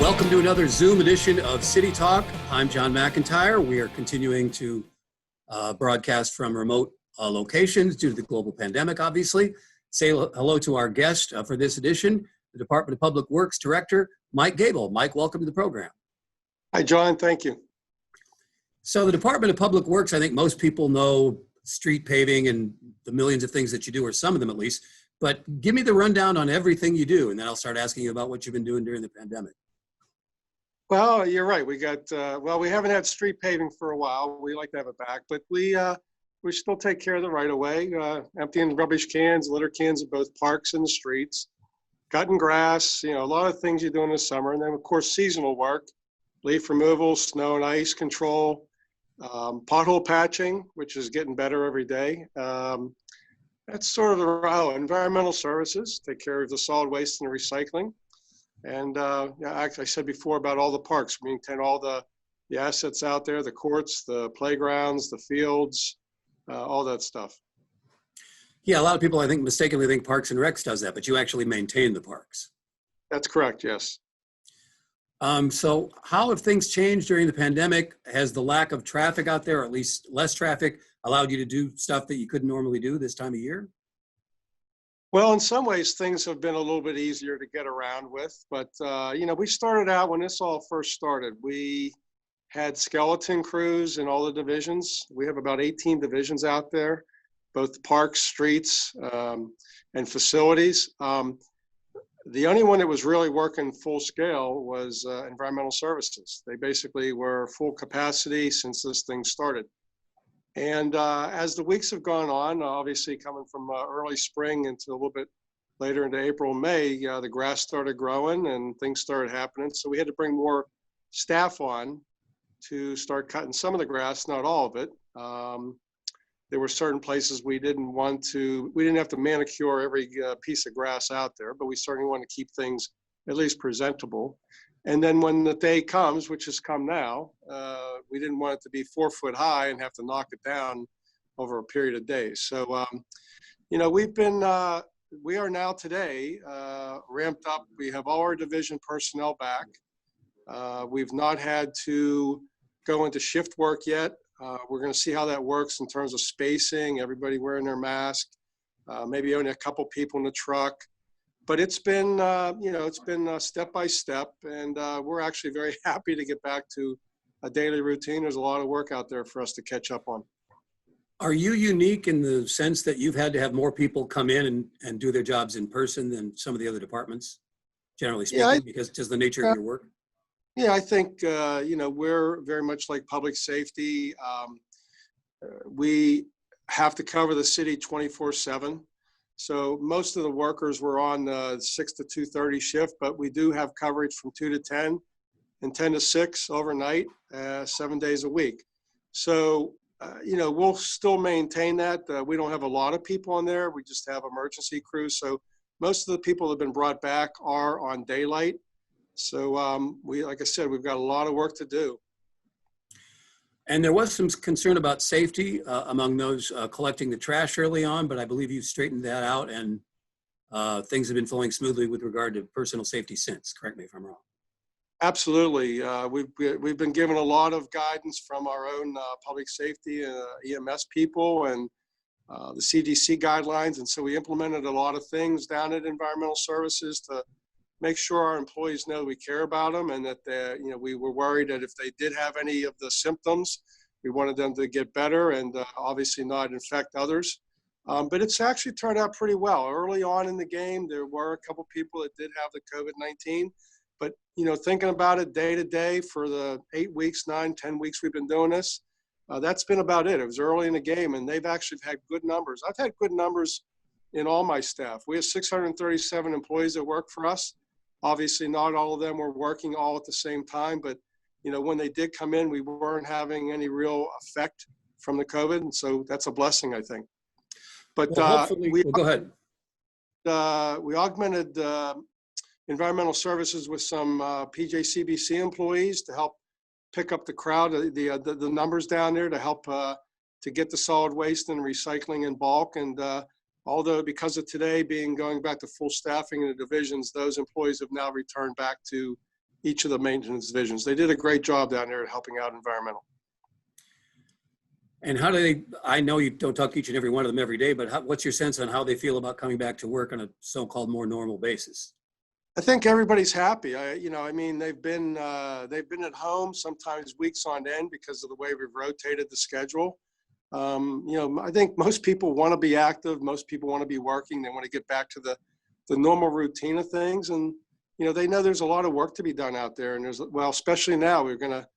Welcome to another Zoom edition of City Talk. I'm John McIntire. We are continuing to broadcast from remote locations due to the global pandemic, obviously. Say hello to our guest for this edition, the Department of Public Works Director, Mike Gable. Mike, welcome to the program. Hi, John. Thank you. So the Department of Public Works, I think most people know street paving and the millions of things that you do, or some of them at least. But give me the rundown on everything you do, and then I'll start asking you about what you've been doing during the pandemic. Well, you're right. We got, we haven't had street paving for a while. We like to have it back, but we still take care of the right of way, emptying rubbish cans, litter cans at both parks and the streets, cutting grass, a lot of things you do in the summer. And then of course, seasonal work, leaf removal, snow and ice control, pothole patching, which is getting better every day. That's sort of the environmental services, take care of the solid waste and the recycling. And I said before about all the parks, we maintain all the assets out there, the courts, the playgrounds, the fields, all that stuff. Yeah, a lot of people, I think, mistakenly think Parks and Recs does that, but you actually maintain the parks. That's correct, yes. So how have things changed during the pandemic? Has the lack of traffic out there, or at least less traffic, allowed you to do stuff that you couldn't normally do this time of year? Well, in some ways, things have been a little bit easier to get around with. But, we started out when this all first started. We had skeleton crews in all the divisions. We have about 18 divisions out there, both parks, streets, and facilities. The only one that was really working full scale was environmental services. They basically were full capacity since this thing started. And as the weeks have gone on, obviously coming from early spring into a little bit later into April, May, the grass started growing and things started happening. So we had to bring more staff on to start cutting some of the grass, not all of it. There were certain places we didn't have to manicure every piece of grass out there, but we certainly want to keep things at least presentable. And then when the day comes, which has come now, we didn't want it to be 4 foot high and have to knock it down over a period of days. So, we are now today ramped up. We have all our division personnel back. We've not had to go into shift work yet. We're going to see how that works in terms of spacing, everybody wearing their mask, maybe only a couple people in the truck. But it's been, step by step, and we're actually very happy to get back to a daily routine. There's a lot of work out there for us to catch up on. Are you unique in the sense that you've had to have more people come in and do their jobs in person than some of the other departments, generally speaking, because just the nature of your work? Yeah, I think, we're very much like public safety. We have to cover the city 24/7. So most of the workers were on the 6 to 2:30 shift, but we do have coverage from 2 to 10 and 10 to 6 overnight, 7 days a week. So, we'll still maintain that. We don't have a lot of people on there. We just have emergency crews. So most of the people that have been brought back are on daylight. So like I said, we've got a lot of work to do. And there was some concern about safety among those collecting the trash early on, but I believe you've straightened that out and things have been flowing smoothly with regard to personal safety since. Correct me if I'm wrong. Absolutely. We've been given a lot of guidance from our own public safety EMS people and the CDC guidelines. And so we implemented a lot of things down at Environmental Services to make sure our employees know we care about them, and that we were worried that if they did have any of the symptoms, we wanted them to get better and obviously not infect others. But it's actually turned out pretty well. Early on in the game, there were a couple people that did have the COVID-19, but thinking about it day to day for the 8 weeks, 9, 10 weeks we've been doing this, that's been about it. It was early in the game, and they've actually had good numbers. I've had good numbers in all my staff. We have 637 employees that work for us. Obviously, not all of them were working all at the same time, but when they did come in, we weren't having any real effect from the COVID, and so that's a blessing, I think. But well, go ahead. We augmented environmental services with some PJCBC employees to help pick up the crowd, the numbers down there to help to get the solid waste and recycling in bulk. And although because of today going back to full staffing in the divisions, those employees have now returned back to each of the maintenance divisions. They did a great job down there at helping out environmental. And how do they, I know you don't talk to each and every one of them every day, but what's your sense on how they feel about coming back to work on a so-called more normal basis? I think everybody's happy. I mean, they've been at home sometimes weeks on end because of the way we've rotated the schedule. I think most people want to be active. Most people want to be working. They want to get back to the normal routine of things. And, they know there's a lot of work to be done out there. And especially now, we're going to,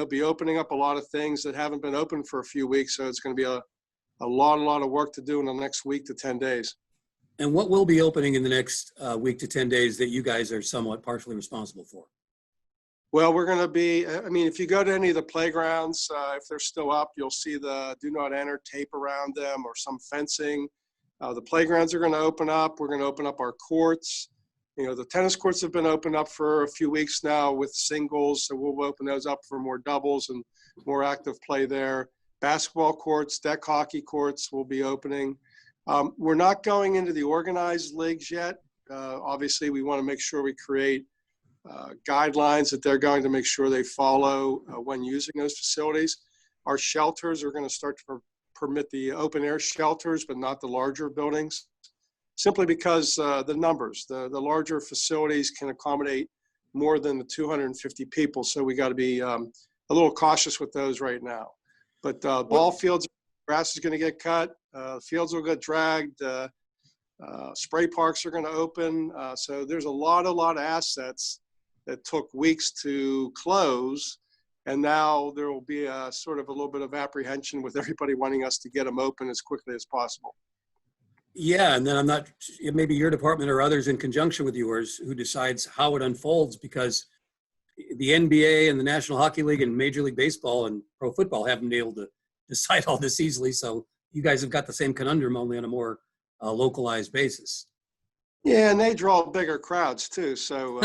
be opening up a lot of things that haven't been open for a few weeks. So it's going to be a lot of work to do in the next week to 10 days. And what will be opening in the next week to 10 days that you guys are somewhat partially responsible for? Well, we're going to be, if you go to any of the playgrounds, if they're still up, you'll see the do not enter tape around them or some fencing. The playgrounds are going to open up. We're going to open up our courts. The tennis courts have been opened up for a few weeks now with singles, so we'll open those up for more doubles and more active play there. Basketball courts, deck hockey courts will be opening. We're not going into the organized leagues yet. Obviously, we want to make sure we create guidelines that they're going to make sure they follow when using those facilities. Our shelters are going to start to permit the open air shelters, but not the larger buildings, simply because the numbers, the larger facilities can accommodate more than the 250 people. So we got to be a little cautious with those right now. But ball fields, grass is going to get cut. Fields will get dragged. Spray parks are going to open. So there's a lot of assets that took weeks to close. And now there will be a sort of a little bit of apprehension with everybody wanting us to get them open as quickly as possible. Yeah, and then I'm not, maybe your department or others in conjunction with yours who decides how it unfolds, because the NBA and the National Hockey League and Major League Baseball and pro football haven't been able to decide all this easily. So you guys have got the same conundrum, only on a more localized basis. Yeah, and they draw bigger crowds too. So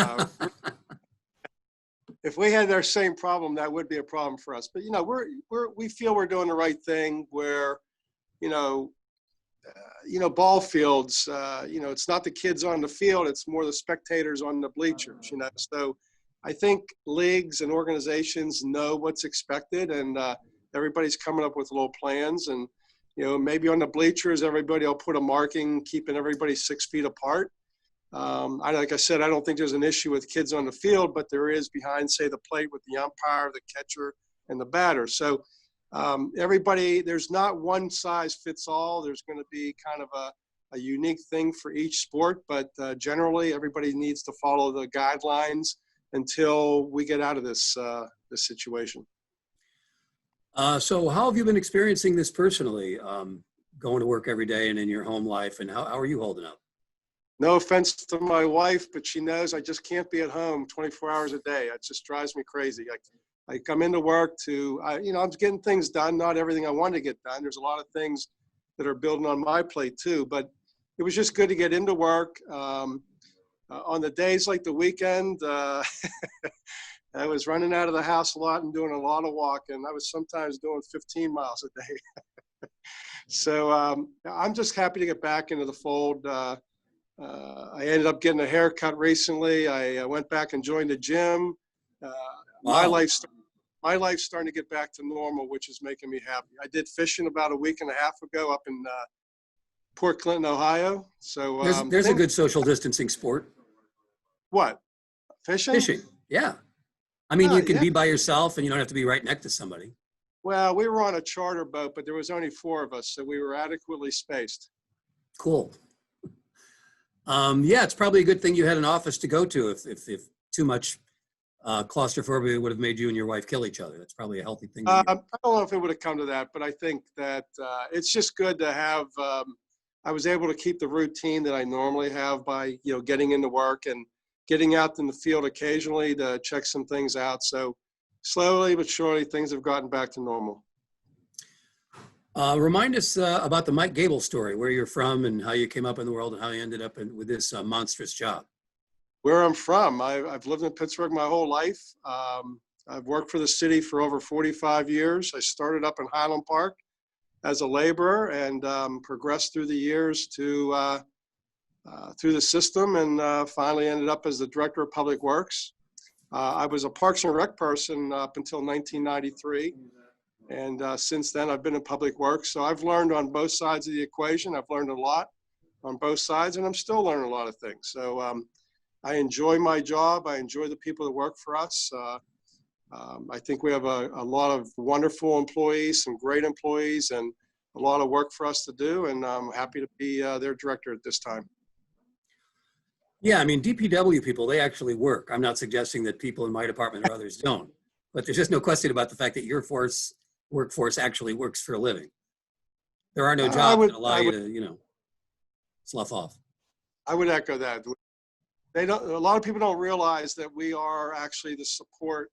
if we had their same problem, that would be a problem for us. But we feel we're doing the right thing. Where ball fields, it's not the kids on the field, it's more the spectators on the bleachers, So I think leagues and organizations know what's expected, and everybody's coming up with little plans. And, maybe on the bleachers, everybody will put a marking, keeping everybody 6 feet apart. Like I said, I don't think there's an issue with kids on the field, but there is behind, say, the plate with the umpire, the catcher, and the batter. So everybody, there's not one size fits all. There's going to be kind of a unique thing for each sport, but generally everybody needs to follow the guidelines until we get out of this situation. So how have you been experiencing this personally, going to work every day and in your home life, and how are you holding up? No offense to my wife, but she knows I just can't be at home 24 hours a day. It just drives me crazy. I come into work I'm getting things done, not everything I want to get done. There's a lot of things that are building on my plate too, but it was just good to get into work. On the days like the weekend, I was running out of the house a lot and doing a lot of walking. I was sometimes doing 15 miles a day. So I'm just happy to get back into the fold. I ended up getting a haircut recently. I went back and joined the gym. Wow. My life's starting to get back to normal, which is making me happy. I did fishing about a week and a half ago up in Port Clinton, Ohio. So there's a good social distancing sport. What? Fishing? Fishing, yeah. I mean, you can yeah. be by yourself and you don't have to be right next to somebody. Well, we were on a charter boat, but there was only 4 of us, so we were adequately spaced. Cool. Yeah, it's probably a good thing you had an office to go to. If too much claustrophobia would have made you and your wife kill each other. That's probably a healthy thing. I don't know if it would have come to that, but I think that it's just good to have. I was able to keep the routine that I normally have by getting into work and getting out in the field occasionally to check some things out. So slowly but surely, things have gotten back to normal. Remind us about the Mike Gable story, where you're from and how you came up in the world and how you ended up with this monstrous job. Where I'm from, I've lived in Pittsburgh my whole life. I've worked for the city for over 45 years. I started up in Highland Park as a laborer and progressed through the years through the system, and finally ended up as the director of public works. I was a Parks and Rec person up until 1993. And since then, I've been in public works. So I've learned on both sides of the equation. I've learned a lot on both sides, and I'm still learning a lot of things. So I enjoy my job. I enjoy the people that work for us. I think we have a lot of wonderful employees, some great employees, and a lot of work for us to do. And I'm happy to be their director at this time. Yeah, I mean, DPW people, they actually work. I'm not suggesting that people in my department or others don't, but there's just no question about the fact that your workforce actually works for a living. There are no jobs that allow you to, slough off. I would echo that. A lot of people don't realize that we are actually the support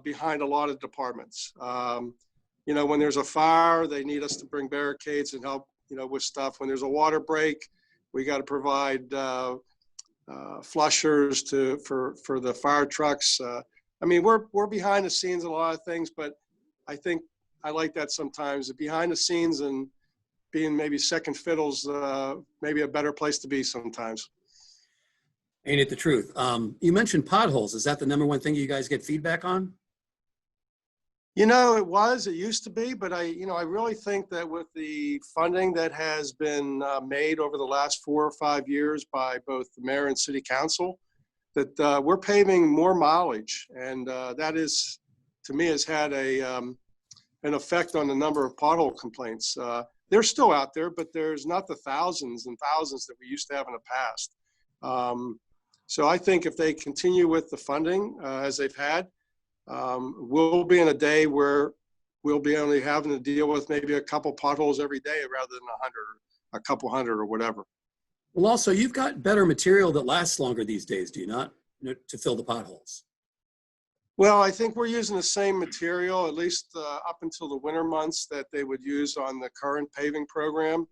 behind a lot of departments. When there's a fire, they need us to bring barricades and help, with stuff. When there's a water break, we got to provide flushers for the fire trucks. We're behind the scenes in a lot of things, but I think I like that sometimes. Behind the scenes and being maybe second fiddle's maybe a better place to be sometimes. Ain't it the truth? You mentioned potholes. Is that the number one thing you guys get feedback on? It used to be, but I really think that with the funding that has been made over the last 4 or 5 years by both the mayor and city council, that we're paving more mileage. And that is, to me, has had an effect on the number of pothole complaints. They're still out there, but there's not the thousands and thousands that we used to have in the past. So I think if they continue with the funding as they've had, we'll be in a day where we'll be only having to deal with maybe a couple potholes every day rather than 100, a couple hundred or whatever. Well, also, you've got better material that lasts longer these days, do you not, to fill the potholes? Well, I think we're using the same material, at least up until the winter months, that they would use on the current paving program.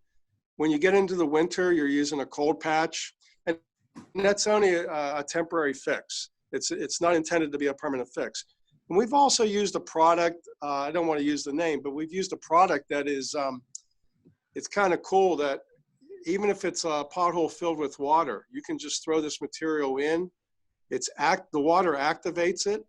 When you get into the winter, you're using a cold patch, and that's only a temporary fix. It's not intended to be a permanent fix. And we've also used a product, I don't want to use the name, but we've used a product that is, it's kind of cool that even if it's a pothole filled with water, you can just throw this material in. The water activates it.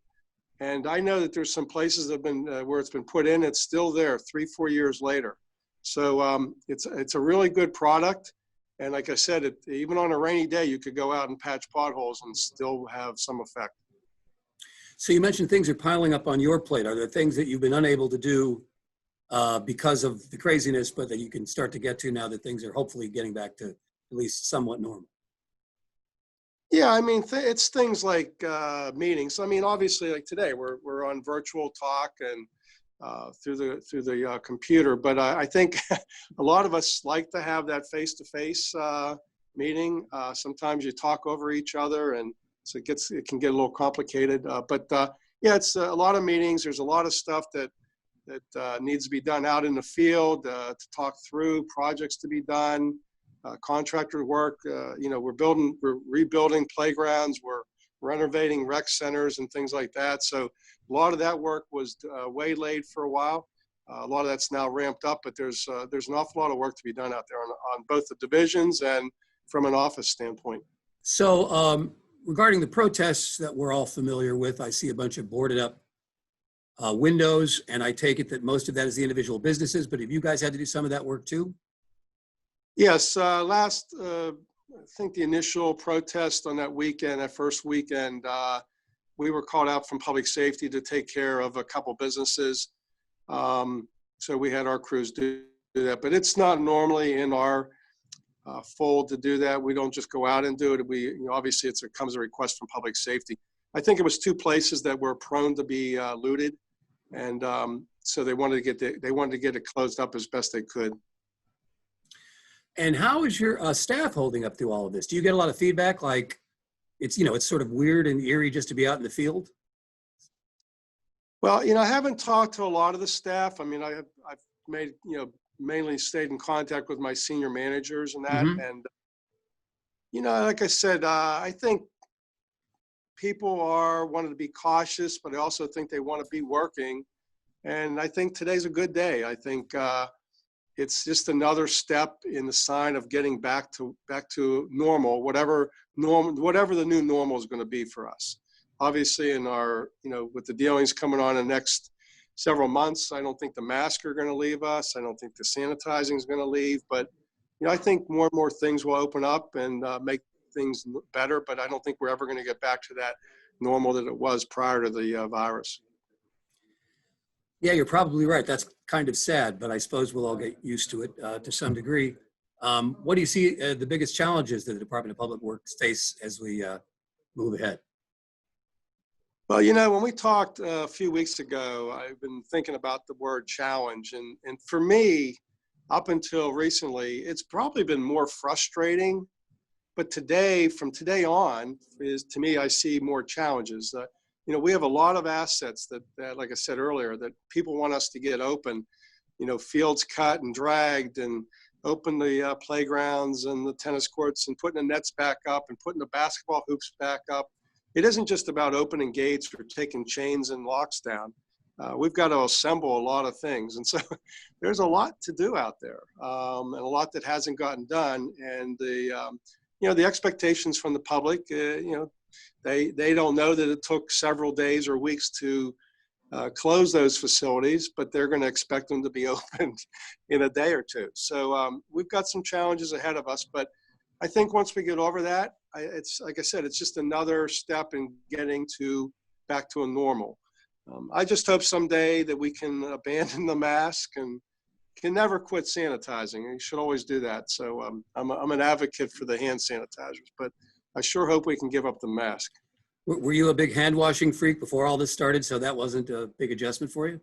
And I know that there's some places that have been where it's been put in, it's still there 3-4 years later. So it's a really good product. And like I said, even on a rainy day, you could go out and patch potholes and still have some effect. So you mentioned things are piling up on your plate. Are there things that you've been unable to do because of the craziness, but that you can start to get to now that things are hopefully getting back to at least somewhat normal? Yeah, it's things like meetings. Obviously, like today, we're on virtual talk and through the computer. But I think a lot of us like to have that face-to-face meeting. Sometimes you talk over each other, and so it can get a little complicated. Yeah, it's a lot of meetings. There's a lot of stuff that needs to be done out in the field to talk through projects to be done. Contractor work, we're rebuilding playgrounds, we're renovating rec centers and things like that. So a lot of that work was waylaid for a while. A lot of that's now ramped up, but there's an awful lot of work to be done out there on both the divisions and from an office standpoint. So regarding the protests that we're all familiar with, I see a bunch of boarded up windows, and I take it that most of that is the individual businesses, but have you guys had to do some of that work too? Yes, I think the initial protest on that first weekend, we were called out from public safety to take care of a couple businesses. So we had our crews do that, but it's not normally in our fold to do that. We don't just go out and do it. Obviously it comes a request from public safety. I think it was 2 places that were prone to be looted, and so they wanted to get it closed up as best they could. And how is your staff holding up through all of this? Do you get a lot of feedback? Like it's sort of weird and eerie just to be out in the field? Well, I haven't talked to a lot of the staff. I've made, mainly stayed in contact with my senior managers and that. Mm-hmm. And, like I said, I think people wanting to be cautious, but I also think they want to be working. And I think today's a good day. I think, it's just another step in the sign of getting back to normal, whatever the new normal is going to be for us. obviously in our, with the dealings coming on in the next several months, I don't think the masks are going to leave us. I don't think the sanitizing is going to leave, but I think more and more things will open up and make things better, but I don't think we're ever going to get back to that normal that it was prior to the virus. Yeah, you're probably right. That's kind of sad, but I suppose we'll all get used to it to some degree. What do you see the biggest challenges that the Department of Public Works face as we move ahead? Well, when we talked a few weeks ago, I've been thinking about the word challenge. And for me, up until recently, it's probably been more frustrating. But today, from today on, to me, I see more challenges. We have a lot of assets that, like I said earlier, that people want us to get open, fields cut and dragged and open the playgrounds and the tennis courts and putting the nets back up and putting the basketball hoops back up. It isn't just about opening gates or taking chains and locks down. We've got to assemble a lot of things. And so there's a lot to do out there and a lot that hasn't gotten done. And the expectations from the public, they don't know that it took several days or weeks to close those facilities, but they're going to expect them to be opened in a day or two. So we've got some challenges ahead of us, but I think once we get over that, it's like I said, it's just another step in getting back to a normal. I just hope someday that we can abandon the mask and can never quit sanitizing. You should always do that. So I'm an advocate for the hand sanitizers, but I sure hope we can give up the mask. Were you a big hand washing freak before all this started, so that wasn't a big adjustment for you?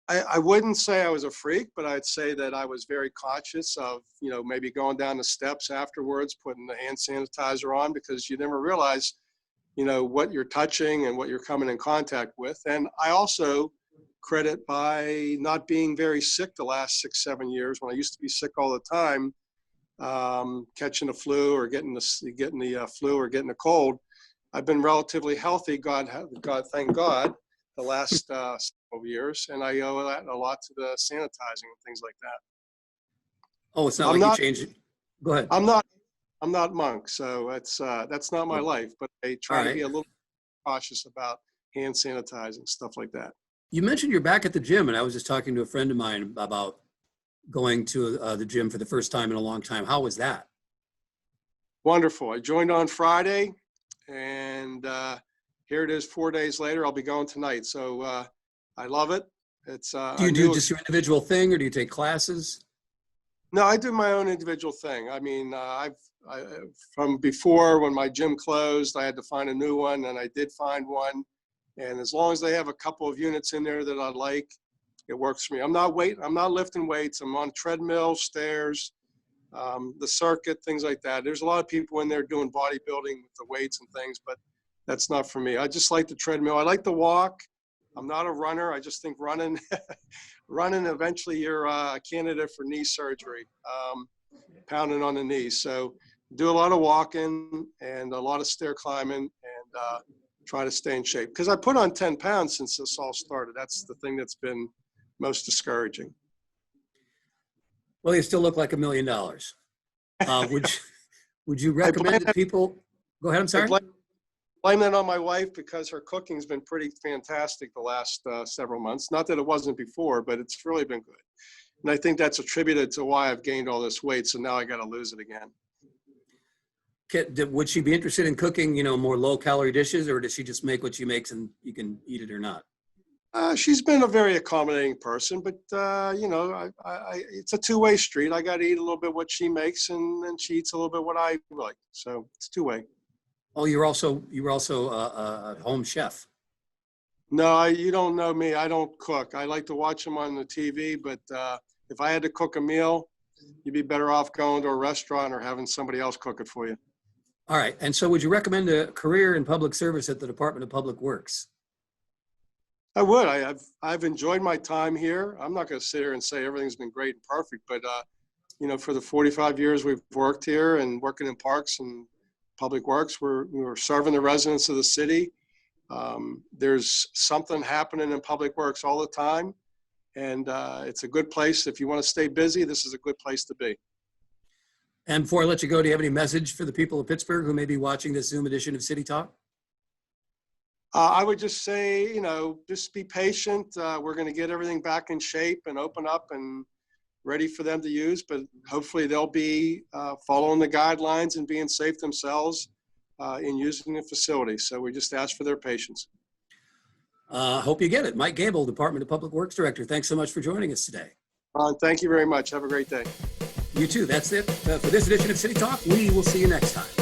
I wouldn't say I was a freak, but I'd say that I was very conscious of, maybe going down the steps afterwards, putting the hand sanitizer on, because you never realize, what you're touching and what you're coming in contact with. And I also credit by not being very sick the last 6-7 years, when I used to be sick all the time, catching the flu or getting the flu or getting a cold. I've been relatively healthy, God, thank God, the last several years, and I owe that a lot to the sanitizing and things like that. Oh, it's not you changed it. Go ahead. I'm not monk, so that's not my life, but I try to be a little cautious about hand sanitizing, stuff like that. You mentioned you're back at the gym, and I was just talking to a friend of mine about going to the gym for the first time in a long time. How was that? Wonderful. I joined on Friday, and here it is 4 days later. I'll be going tonight. So I love it. It's do you do just your individual thing, or do you take classes? No, I do my own individual thing. I mean, from before, when my gym closed, I had to find a new one, and I did find one. And as long as they have a couple of units in there that I like, it works for me. I'm not lifting weights. I'm on treadmill, stairs, the circuit, things like that. There's a lot of people in there doing bodybuilding with the weights and things, but that's not for me. I just like the treadmill. I like to walk. I'm not a runner. I just think running eventually you're a candidate for knee surgery, pounding on the knees. So do a lot of walking and a lot of stair climbing, and try to stay in shape. Because I put on 10 pounds since this all started. That's the thing that's been most discouraging. Well, you still look like $1 million. Would you recommend that people go ahead? I'm sorry. Blame that on my wife, because her cooking's been pretty fantastic the last several months. Not that it wasn't before, but it's really been good. And I think that's attributed to why I've gained all this weight. So now I got to lose it again. Would she be interested in cooking, more low-calorie dishes, or does she just make what she makes and you can eat it or not? She's been a very accommodating person, but it's a two-way street. I got to eat a little bit what she makes, and she eats a little bit what I like. So it's two-way. Oh, you were also a home chef. No, you don't know me. I don't cook. I like to watch them on the TV, but if I had to cook a meal, you'd be better off going to a restaurant or having somebody else cook it for you. All right. And so would you recommend a career in public service at the Department of Public Works? I would. I've enjoyed my time here. I'm not going to sit here and say everything's been great and perfect, but for the 45 years we've worked here and working in parks and public works, we're serving the residents of the city. There's something happening in public works all the time, and it's a good place. If you want to stay busy, this is a good place to be. And before I let you go, do you have any message for the people of Pittsburgh who may be watching this Zoom edition of City Talk? I would just say, just be patient. We're going to get everything back in shape and open up and ready for them to use, but hopefully they'll be following the guidelines and being safe themselves in using the facility. So we just ask for their patience. Hope you get it. Mike Gable, Department of Public Works Director, thanks so much for joining us today. Thank you very much. Have a great day. You too. That's it for this edition of City Talk. We will see you next time.